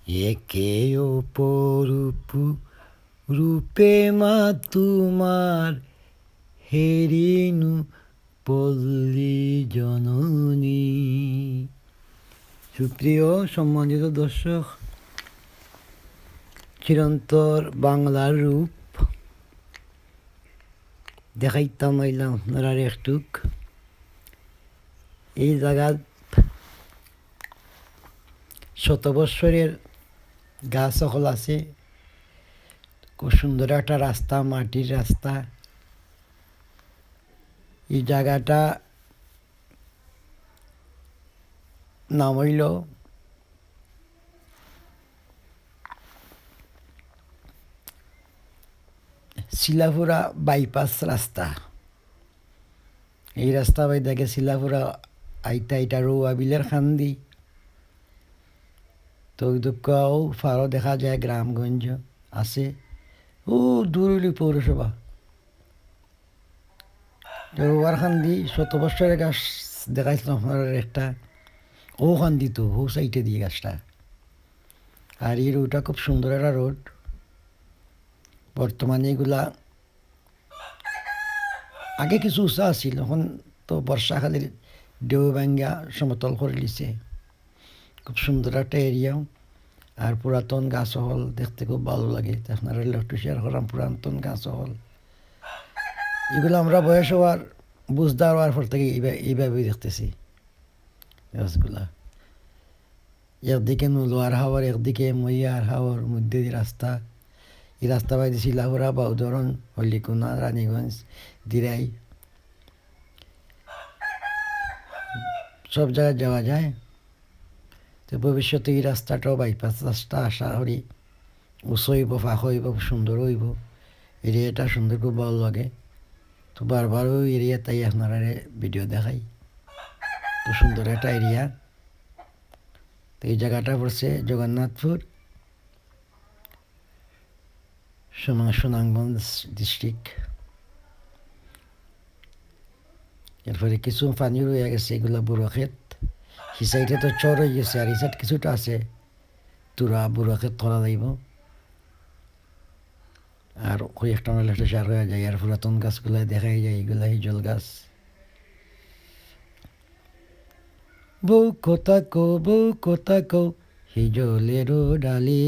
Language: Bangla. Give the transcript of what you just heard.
একে অপরূপ রূপে মা তোমার হেরিনু পল্লী জননী। সুপ্রিয় সম্মানিত দর্শক, চিরন্তর বাংলার রূপ দেখাইতাম আইলাম আপনারা একটুক। এই জায়গাত শত বৎসরের গাছ সকল আছে, খুব সুন্দর একটা রাস্তা, মাটির রাস্তা। এই জায়গাটা নাম হইল শিলাপুরা বাইপাস রাস্তা। এই রাস্তা বাই দেখে শিলাপুরা আইটা রৌয়া বিলের খান্দি তো দুঃখও ফারও দেখা যায়, গ্রামগঞ্জ আছে। ও দূরলি পৌরসভা রৌয়ার খান্দি শত বৎসরের গাছ দেখাইছিলাম আপনার একটা। ও খান্দি তো ও সাইটে দিয়ে গাছটা। আর এই রোডটা খুব সুন্দর একটা রোড। বর্তমানে এগুলা আগে কিছু উঁচা আছিল, এখন তো বর্ষাকালের ঢেউ ভাঙ্গা সমতল করে লিছে। খুব সুন্দর একটা এরিয়াও, আর পুরাতন গাছ হল দেখতে খুব ভালো লাগে। আপনারা একটু শেয়ার করাম পুরাতন গাছ হল এগুলো আমরা বয়স হওয়ার বুঝদার হওয়ার পর থেকে এইভাবেই দেখতেছি গাছগুলা। একদিকে নলোয়ার হাওয়ার, একদিকে মইয়ার হাওয়ার মধ্যে রাস্তা। এই রাস্তা বাইরে শিলাপুরা, বাউধরন, হল্লিকুনা, রানীগঞ্জ, দিরাই সব জায়গায় যাওয়া যায়। তো ভবিষ্যতে এই রাস্তাটাও বাইপাস রাস্তা আশা করি উঁচু হইব, ফাঁক হইব, সুন্দর হইব। এরিয়াটা সুন্দর, খুব ভালো লাগে। তো বারবার ওই এরিয়া তাই আপনারা ভিডিও দেখাই। তো সুন্দর একটা এরিয়া। তো এই জায়গাটা পড়ছে জগন্নাথপুর, সুনামগঞ্জ ডিস্ট্রিক্ট। এরপরে কিছু পানি রয়ে গেছে, এগুলো বুড়ো ক্ষেত। এই সাইডে তো চর হয়ে গেছে, আর এই সাইড কিছুটা আছে তুরা বুড়ো ক্ষেত করা যাইব। আর ওই একটা নলেটা চার হয়ে যায়। আর পুরাতন গাছগুলো দেখাই যায়, এগুলা হিজল গাছ। বউ কথা কো হিজলেরও ডালি।